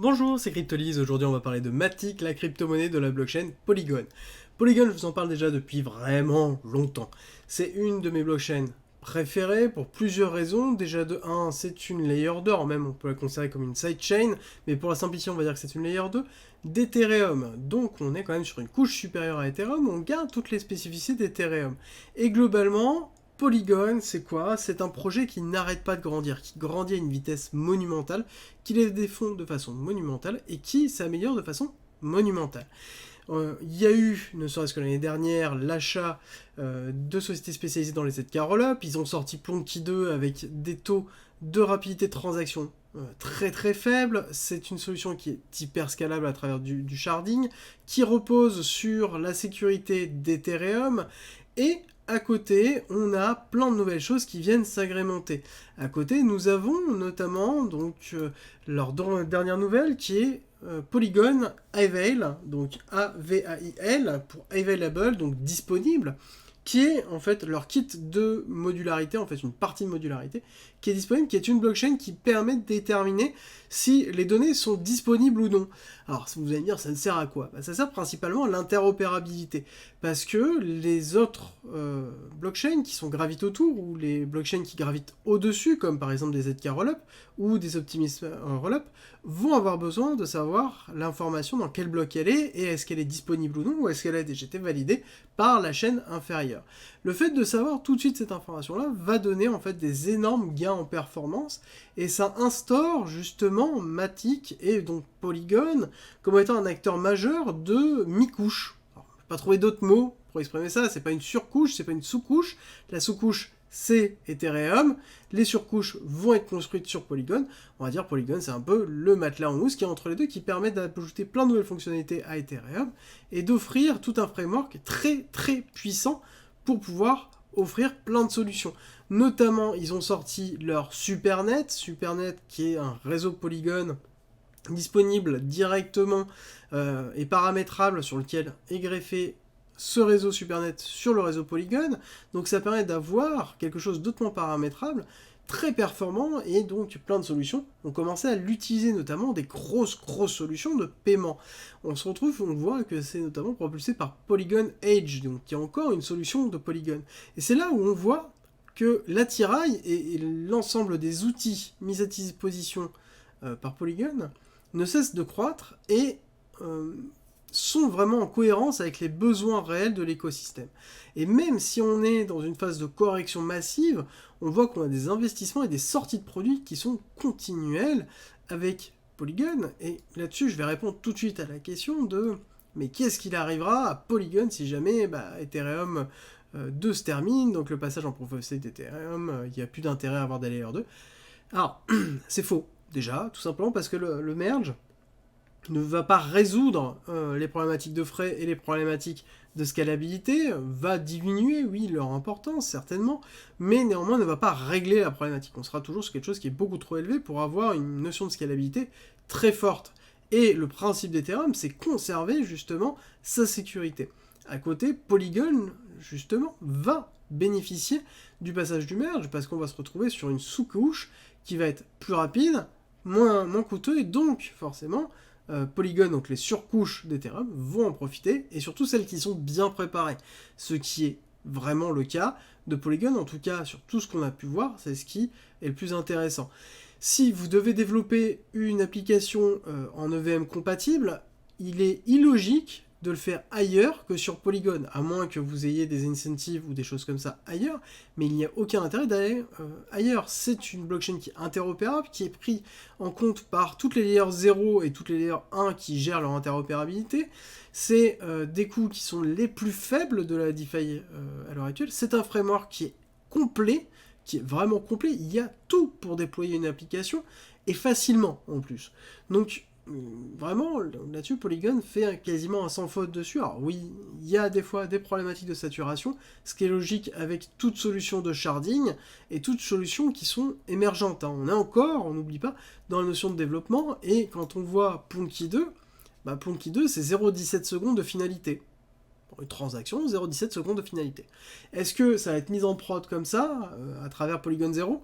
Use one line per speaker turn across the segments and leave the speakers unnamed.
Bonjour, c'est Cryptolyse. Aujourd'hui, on va parler de Matic, la crypto-monnaie de la blockchain Polygon. Polygon, je vous en parle déjà depuis vraiment longtemps. C'est une de mes blockchains préférées pour plusieurs raisons. Déjà, de 1, c'est une layer d'or, même on peut la considérer comme une sidechain, mais pour la simplicité, on va dire que c'est une layer 2 d'Ethereum. Donc, on est quand même sur une couche supérieure à Ethereum, on garde toutes les spécificités d'Ethereum. Et globalement, Polygon, c'est quoi? C'est un projet qui n'arrête pas de grandir, qui grandit à une vitesse monumentale, qui lève des fonds de façon monumentale et qui s'améliore de façon monumentale. Il y a eu, ne serait-ce que l'année dernière, l'achat de sociétés spécialisées dans les ZK Rollup. Ils ont sorti Plonky 2 avec des taux de rapidité de transaction très très faibles. C'est une solution qui est hyper scalable à travers du sharding, qui repose sur la sécurité d'Ethereum et à côté, on a plein de nouvelles choses qui viennent s'agrémenter. À côté, nous avons notamment leur dernière nouvelle qui est Polygon Avail, donc A-V-A-I-L, pour Available, donc disponible, qui est en fait leur kit de modularité, en fait une partie de modularité, qui est disponible, qui est une blockchain qui permet de déterminer si les données sont disponibles ou non. Alors, vous allez me dire, ça ne sert à quoi? Ça sert principalement à l'interopérabilité, parce que les autres blockchains qui sont gravitent autour, ou les blockchains qui gravitent au-dessus, comme par exemple des ZK Rollup, ou des Optimism Rollup, vont avoir besoin de savoir l'information dans quel bloc elle est, et est-ce qu'elle est disponible ou non, ou est-ce qu'elle a déjà été validée par la chaîne inférieure. Le fait de savoir tout de suite cette information-là va donner en fait des énormes gains en performance, et ça instaure justement Matic et donc Polygon comme étant un acteur majeur de mi-couche. Alors, je n'ai pas trouvé d'autres mots pour exprimer ça, c'est pas une surcouche, c'est pas une sous-couche. La sous-couche, c'est Ethereum. Les surcouches vont être construites sur Polygon. On va dire Polygon, c'est un peu le matelas en mousse qui est entre les deux, qui permet d'ajouter plein de nouvelles fonctionnalités à Ethereum et d'offrir tout un framework très très puissant pour pouvoir offrir plein de solutions. Notamment, ils ont sorti leur Supernet qui est un réseau Polygon disponible directement et paramétrable, sur lequel est greffé ce réseau Supernet sur le réseau Polygon. Donc ça permet d'avoir quelque chose d'autrement paramétrable, très performant, et donc plein de solutions ont commencé à l'utiliser, notamment des grosses solutions de paiement. On se retrouve, on voit que c'est notamment propulsé par Polygon Edge, donc qui est encore une solution de Polygon. Et c'est là où on voit que l'attirail et l'ensemble des outils mis à disposition par Polygon ne cessent de croître et sont vraiment en cohérence avec les besoins réels de l'écosystème. Et même si on est dans une phase de correction massive, on voit qu'on a des investissements et des sorties de produits qui sont continuelles avec Polygon. Et là-dessus, je vais répondre tout de suite à la question de mais qu'est-ce qu'il arrivera à Polygon si jamais Ethereum 2 se termine, donc le passage en Proof of Stake d'Ethereum, il n'y a plus d'intérêt à avoir des Layer 2. Alors, c'est faux, déjà, tout simplement parce que le merge ne va pas résoudre les problématiques de frais et les problématiques de scalabilité, va diminuer, oui, leur importance, certainement, mais néanmoins ne va pas régler la problématique. On sera toujours sur quelque chose qui est beaucoup trop élevé pour avoir une notion de scalabilité très forte. Et le principe d'Ethereum, c'est conserver justement sa sécurité. À côté, Polygon, justement, va bénéficier du passage du merge, parce qu'on va se retrouver sur une sous-couche qui va être plus rapide, moins coûteux, et donc, forcément, Polygon, donc les surcouches d'Ethereum, vont en profiter, et surtout celles qui sont bien préparées. Ce qui est vraiment le cas de Polygon, en tout cas sur tout ce qu'on a pu voir, c'est ce qui est le plus intéressant. Si vous devez développer une application en EVM compatible, il est illogique de le faire ailleurs que sur Polygon, à moins que vous ayez des incentives ou des choses comme ça ailleurs, mais il n'y a aucun intérêt d'aller ailleurs. C'est une blockchain qui est interopérable, qui est prise en compte par toutes les layers 0 et toutes les layers 1 qui gèrent leur interopérabilité. C'est des coûts qui sont les plus faibles de la DeFi à l'heure actuelle. C'est un framework qui est complet, qui est vraiment complet. Il y a tout pour déployer une application, et facilement en plus. Donc, vraiment, là-dessus, Polygon fait quasiment un sans faute dessus. Alors oui, il y a des fois des problématiques de saturation, ce qui est logique avec toute solution de sharding et toutes solutions qui sont émergentes. On est encore, on n'oublie pas, dans la notion de développement, et quand on voit Plonky 2, Plonky 2, c'est 0,17 secondes de finalité. Pour une transaction, 0,17 secondes de finalité. Est-ce que ça va être mis en prod comme ça, à travers Polygon 0 ?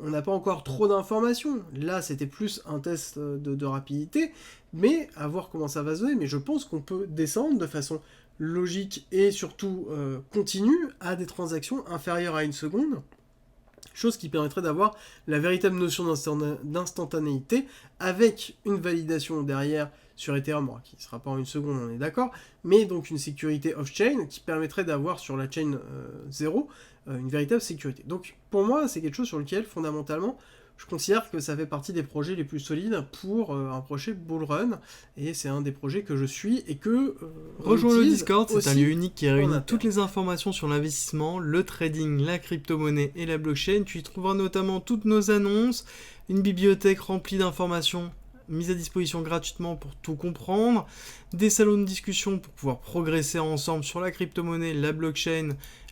on n'a pas encore trop d'informations. Là, c'était plus un test de rapidité, mais à voir comment ça va se donner. Mais je pense qu'on peut descendre de façon logique et surtout continue à des transactions inférieures à 1 seconde. Chose qui permettrait d'avoir la véritable notion d'instantanéité avec une validation derrière sur Ethereum, qui ne sera pas en 1 seconde, on est d'accord, mais donc une sécurité off-chain qui permettrait d'avoir sur la chain 0 une véritable sécurité. Donc pour moi, c'est quelque chose sur lequel, fondamentalement, je considère que ça fait partie des projets les plus solides pour un projet bull run, et c'est un des projets que je suis et que
rejoins le Discord, c'est un lieu unique qui réunit toutes les informations sur l'investissement, le trading, la crypto-monnaie et la blockchain. Tu y trouveras notamment toutes nos annonces, une bibliothèque remplie d'informations mises à disposition gratuitement pour tout comprendre, des salons de discussion pour pouvoir progresser ensemble sur la crypto-monnaie, la blockchain,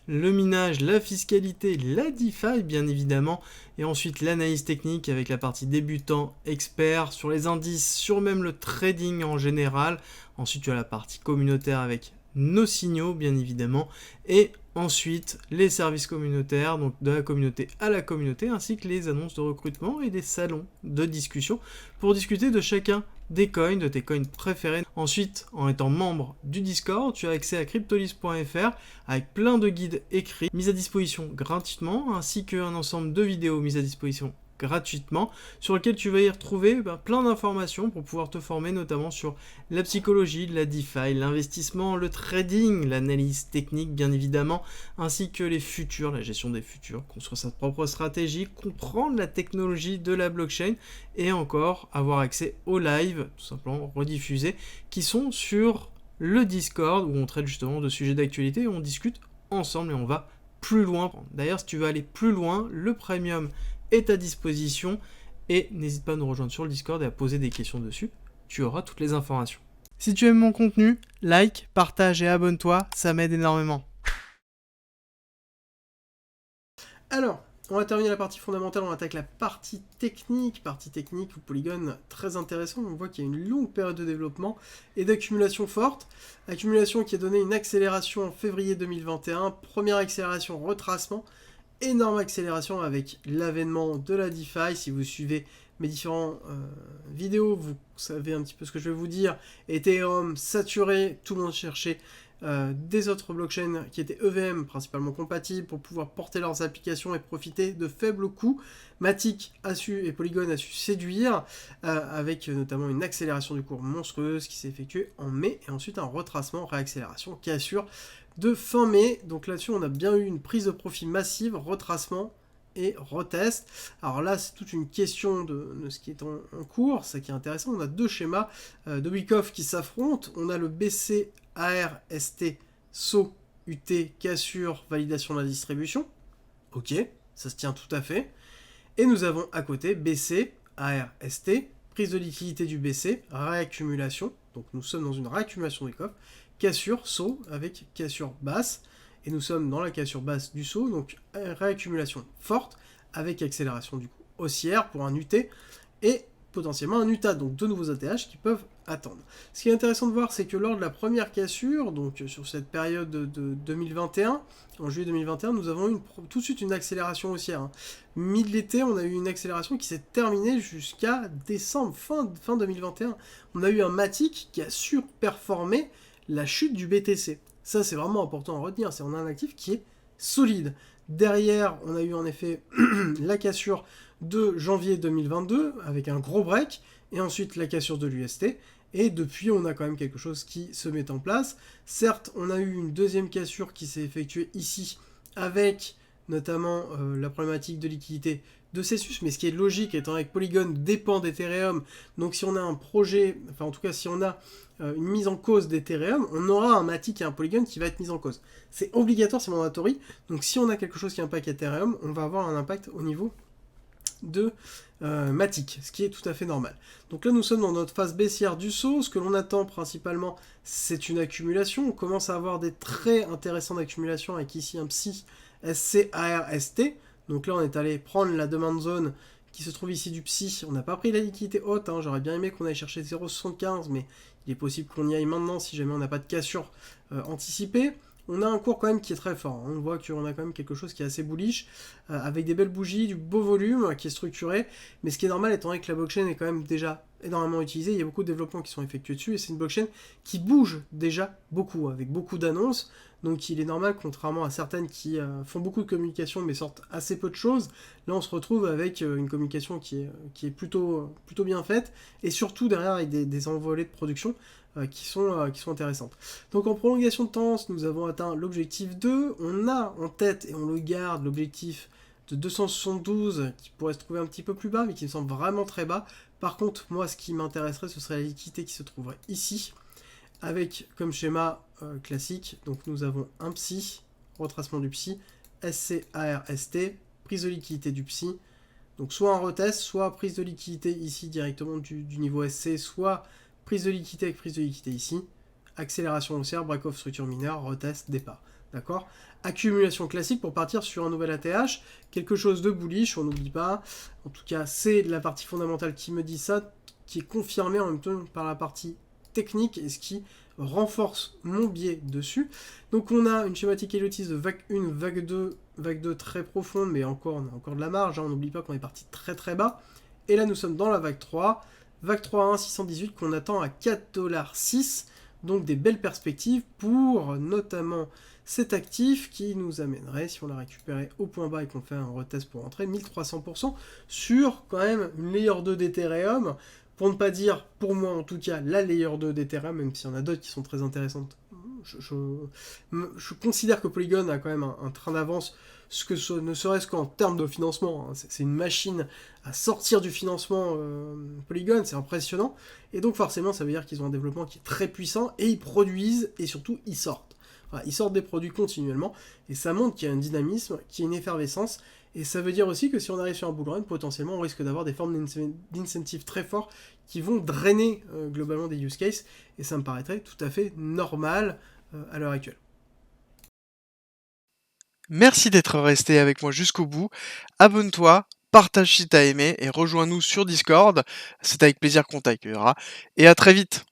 le minage, la fiscalité, la DeFi bien évidemment, et ensuite l'analyse technique avec la partie débutant, expert, sur les indices, sur même le trading en général. Ensuite tu as la partie communautaire avec nos signaux bien évidemment, et ensuite les services communautaires, donc de la communauté à la communauté, ainsi que les annonces de recrutement et des salons de discussion pour discuter de chacun des coins, de tes coins préférés. Ensuite, en étant membre du Discord, tu as accès à cryptolis.fr avec plein de guides écrits mis à disposition gratuitement, ainsi qu'un ensemble de vidéos mises à disposition gratuitement, sur lequel tu vas y retrouver plein d'informations pour pouvoir te former notamment sur la psychologie, la DeFi, l'investissement, le trading, l'analyse technique bien évidemment, ainsi que les futurs, la gestion des futurs, construire sa propre stratégie, comprendre la technologie de la blockchain et encore avoir accès aux lives, tout simplement rediffusés, qui sont sur le Discord où on traite justement de sujets d'actualité, on discute ensemble et on va plus loin. D'ailleurs, si tu veux aller plus loin, le premium est à disposition et n'hésite pas à nous rejoindre sur le Discord et à poser des questions dessus, tu auras toutes les informations. Si tu aimes mon contenu, like, partage et abonne-toi, ça m'aide énormément.
Alors, on va terminer la partie fondamentale, on attaque la partie technique où Polygon, très intéressant, on voit qu'il y a une longue période de développement et d'accumulation forte, accumulation qui a donné une accélération en février 2021, première accélération retracement, énorme accélération avec l'avènement de la DeFi. Si vous suivez mes différentes vidéos, vous savez un petit peu ce que je vais vous dire. Ethereum saturé, tout le monde cherchait des autres blockchains qui étaient EVM principalement compatibles pour pouvoir porter leurs applications et profiter de faibles coûts. Matic a su et Polygon a su séduire avec notamment une accélération du cours monstrueuse qui s'est effectuée en mai et ensuite un retracement, réaccélération qui assure de fin mai. Donc là-dessus on a bien eu une prise de profit massive, retracement et retest. Alors là c'est toute une question de ce qui est en cours, ça qui est intéressant. On a deux schémas de Wyckoff qui s'affrontent. On a le BC ARST SO UT cassure validation de la distribution. Ok, ça se tient tout à fait. Et nous avons à côté BC ARST, prise de liquidité du BC, réaccumulation. Donc nous sommes dans une réaccumulation de Wyckoff. Cassure SO avec cassure basse. Et nous sommes dans la cassure basse du SO, donc réaccumulation forte avec accélération du coup haussière pour un UT et potentiellement un UTA, donc deux nouveaux ATH qui peuvent attendre. Ce qui est intéressant de voir, c'est que lors de la première cassure, donc sur cette période de 2021, en juillet 2021, nous avons eu tout de suite une accélération haussière. Mi de l'été, on a eu une accélération qui s'est terminée jusqu'à décembre, fin 2021. On a eu un Matic qui a surperformé la chute du BTC. Ça, c'est vraiment important à retenir. On a un actif qui est solide. Derrière, on a eu en effet la cassure de janvier 2022 avec un gros break. Et ensuite, la cassure de l'UST. Et depuis, on a quand même quelque chose qui se met en place. Certes, on a eu une deuxième cassure qui s'est effectuée ici avec notamment la problématique de liquidité de Celsius, mais ce qui est logique étant que Polygon dépend d'Ethereum, donc si on a un projet, enfin en tout cas si on a une mise en cause d'Ethereum, on aura un Matic et un Polygon qui va être mis en cause. C'est obligatoire, c'est mandatory, donc si on a quelque chose qui impacte Ethereum, on va avoir un impact au niveau de Matic, ce qui est tout à fait normal. Donc là nous sommes dans notre phase baissière du saut, ce que l'on attend principalement c'est une accumulation, on commence à avoir des traits intéressants d'accumulation avec ici un PSI SCARST. Donc là, on est allé prendre la demande zone qui se trouve ici du PSI. On n'a pas pris la liquidité haute. J'aurais bien aimé qu'on aille chercher 0,75, mais il est possible qu'on y aille maintenant si jamais on n'a pas de cassure anticipée. on a un cours quand même qui est très fort. On voit qu'on a quand même quelque chose qui est assez bullish, avec des belles bougies, du beau volume, qui est structuré. Mais ce qui est normal, étant donné que la blockchain est quand même déjà énormément utilisée, il y a beaucoup de développements qui sont effectués dessus, et c'est une blockchain qui bouge déjà beaucoup, avec beaucoup d'annonces. Donc il est normal, contrairement à certaines qui font beaucoup de communication mais sortent assez peu de choses, là on se retrouve avec une communication qui est plutôt bien faite, et surtout derrière avec des envolées de production qui sont intéressantes. Donc en prolongation de tendance, nous avons atteint l'objectif 2, on a en tête et on le garde l'objectif de 272 qui pourrait se trouver un petit peu plus bas mais qui me semble vraiment très bas. Par contre, moi ce qui m'intéresserait ce serait la liquidité qui se trouverait ici, avec comme schéma classique, donc nous avons un psy, retracement du psy, SCARST, prise de liquidité du psy, donc soit un retest, soit prise de liquidité ici directement du niveau SC, soit prise de liquidité avec prise de liquidité ici, accélération haussière, break-off structure mineure, retest, départ. D'accord ? Accumulation classique pour partir sur un nouvel ATH, quelque chose de bullish, on n'oublie pas. En tout cas, c'est la partie fondamentale qui me dit ça, qui est confirmée en même temps par la partie technique et ce qui renforce mon biais dessus. Donc on a une schématique Elotiste de vague 1, vague 2 très profonde, mais encore, on a encore de la marge, hein, on n'oublie pas qu'on est parti très très bas. Et là nous sommes dans la vague 3, vague 3 à 1,618 qu'on attend à 4,6$, donc des belles perspectives pour notamment cet actif qui nous amènerait, si on l'a récupéré au point bas et qu'on fait un retest pour rentrer, 1300% sur quand même une layer 2 d'Ethereum, pour ne pas dire, pour moi en tout cas, la layer 2 d'Ethereum, même s'il y en a d'autres qui sont très intéressantes. Je considère que Polygon a quand même un train d'avance, ne serait-ce qu'en termes de financement. Hein. C'est une machine à sortir du financement Polygon, c'est impressionnant. Et donc forcément, ça veut dire qu'ils ont un développement qui est très puissant, et ils produisent, et surtout, ils sortent. Voilà, ils sortent des produits continuellement, et ça montre qu'il y a un dynamisme, qu'il y a une effervescence, et ça veut dire aussi que si on arrive sur un bull run, potentiellement on risque d'avoir des formes d'incentives très forts qui vont drainer globalement des use cases, et ça me paraîtrait tout à fait normal à l'heure actuelle.
Merci d'être resté avec moi jusqu'au bout. Abonne-toi, partage si t'as aimé et rejoins-nous sur Discord. C'est avec plaisir qu'on t'accueillera. Et à très vite.